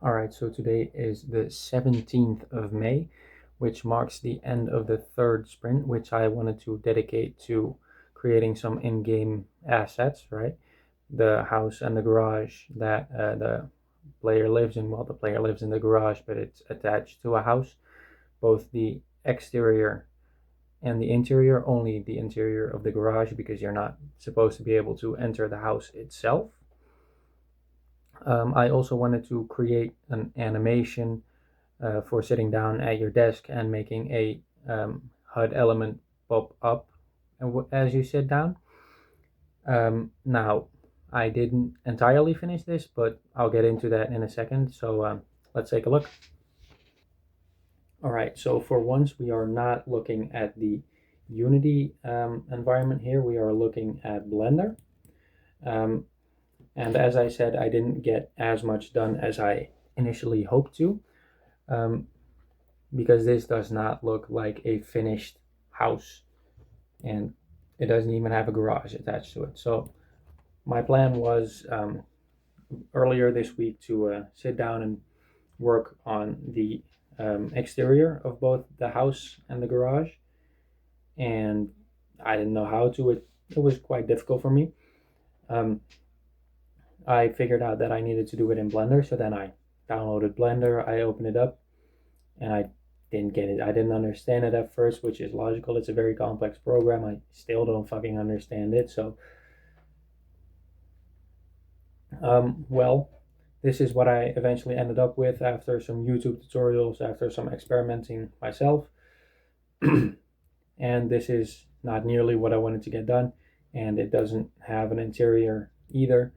Alright, so today is the 17th of May, which marks the end of the third sprint, which I wanted to dedicate to creating some in-game assets, right? The house and the garage that the player lives in. Well, the player lives in the garage, but it's attached to a house. Both the exterior and the interior, only the interior of the garage, because you're not supposed to be able to enter the house itself. I also wanted to create an animation for sitting down at your desk and making a HUD element pop up as you sit down. Now, I didn't entirely finish this, but I'll get into that in a second. So let's take a look. All right, so for once, we are not looking at the Unity environment here. We are looking at Blender. And as I said, I didn't get as much done as I initially hoped to, because this does not look like a finished house, and it doesn't even have a garage attached to it. So my plan was earlier this week to sit down and work on the exterior of both the house and the garage, and I didn't know how to. It was quite difficult for me. I figured out that I needed to do it in Blender, so then I downloaded Blender, I opened it up, and I didn't get it. I didn't understand it at first, which is logical. It's a very complex program. I still don't fucking understand it. So, well, this is what I eventually ended up with after some YouTube tutorials, after some experimenting myself. And this is not nearly what I wanted to get done, and it doesn't have an interior either.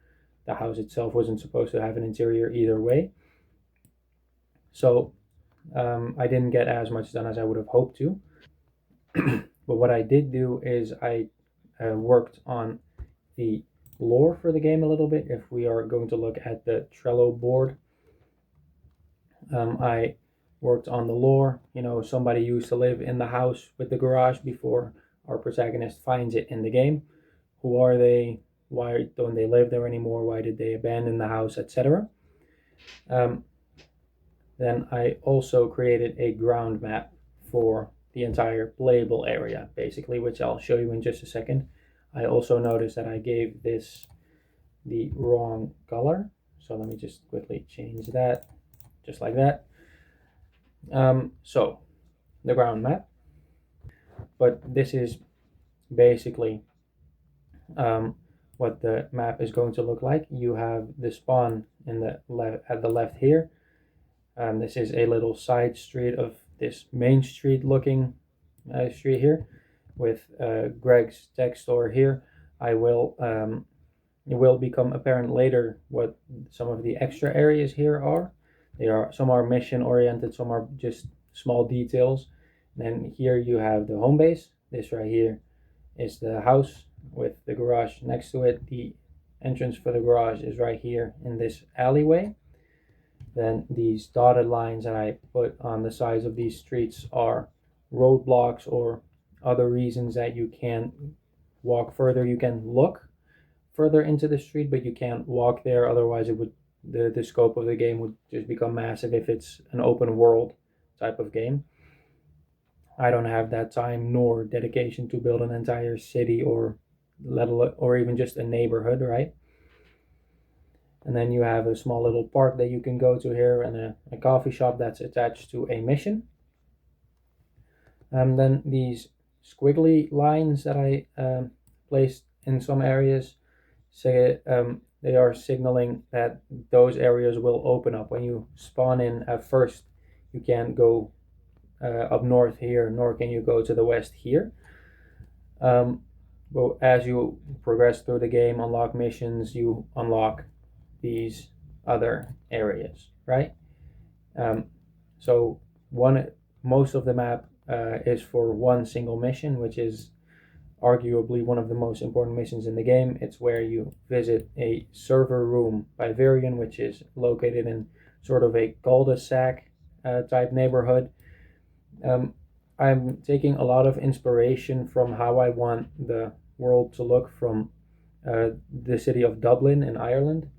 The house itself wasn't supposed to have an interior either way. So I didn't get as much done as I would have hoped to. But what I did do is I worked on the lore for the game a little bit. If we are going to look at the Trello board, I worked on the lore. You know, somebody used to live in the house with the garage before our protagonist finds it in the game. Who are they? Why don't they live there anymore? Why did they abandon the house, etc. Then I also created a ground map for the entire playable area, basically, which I'll show you in just a second. I also noticed that I gave this the wrong color, so let me just quickly change that, just like that. So the ground map, but this is basically what the map is going to look like. You have the spawn in the at the left here. This is a little side street of this main street looking street here, with Greg's tech store here. It will become apparent later what some of the extra areas here are. Some are mission oriented, some are just small details. And then here you have the home base. This right here is the house with the garage next to it. The entrance for the garage is right here in this alleyway. Then these dotted lines that I put on the sides of these streets are roadblocks or other reasons that you can't walk further. You can look further into the street, but you can't walk there. Otherwise, it would the scope of the game would just become massive if it's an open world type of game. I don't have that time nor dedication to build an entire city or even just a neighborhood, right? And then you have a small little park that you can go to here, and a coffee shop that's attached to a mission. And then these squiggly lines that I placed in some areas say they are signaling that those areas will open up. When you spawn in at first, you can't go up north here, nor can you go to the west here. But as you progress through the game, unlock missions, you unlock these other areas, right? So most of the map is for one single mission, which is arguably one of the most important missions in the game. It's where you visit a server room by Varian, which is located in sort of a cul-de-sac type neighborhood. I'm taking a lot of inspiration from how I want the world to look from the city of Dublin in Ireland.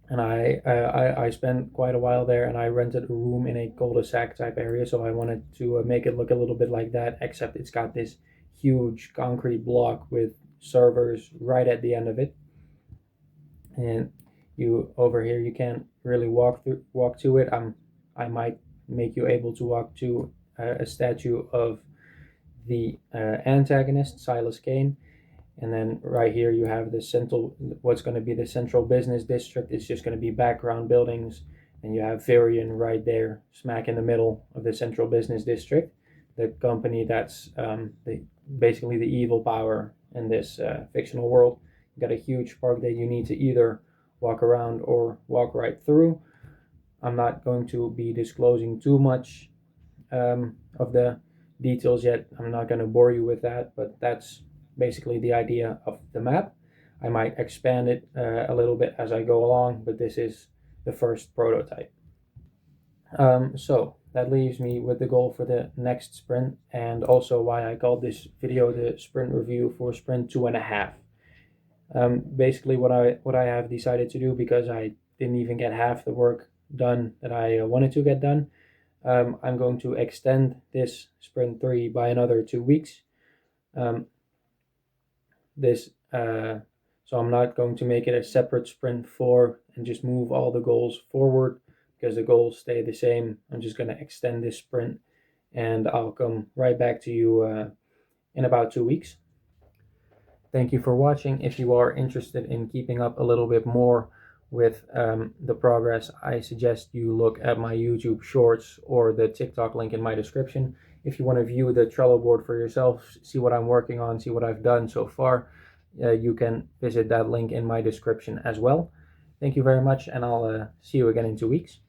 and I spent quite a while there, and I rented a room in a cul-de-sac type area, so I wanted to make it look a little bit like that, except it's got this huge concrete block with servers right at the end of it. And you over here, you can't really walk to it. I might make you able to walk to a statue of the antagonist, Silas Kane. And then right here you have the central, what's going to be the central business district. It's just going to be background buildings, and you have Varian right there, smack in the middle of the central business district, the company that's basically the evil power in this fictional world. You got a huge park that you need to either walk around or walk right through. I'm not going to be disclosing too much of the details yet. I'm not going to bore you with that, but that's basically the idea of the map. I might expand it a little bit as I go along, but this is the first prototype. So that leaves me with the goal for the next sprint, and also why I called this video the sprint review for sprint 2.5. Basically what I have decided to do, because I didn't even get half the work done that I wanted to get done, I'm going to extend this sprint 3 by another 2 weeks. So I'm not going to make it a separate sprint 4 and just move all the goals forward, because the goals stay the same. I'm just going to extend this sprint, and I'll come right back to you in about 2 weeks. Thank you for watching. If you are interested in keeping up a little bit more with the progress, I suggest you look at my YouTube shorts or the TikTok link in my description. If you want to view the Trello board for yourself, see what I'm working on, see what I've done so far, you can visit that link in my description as well. Thank you very much, and I'll see you again in 2 weeks.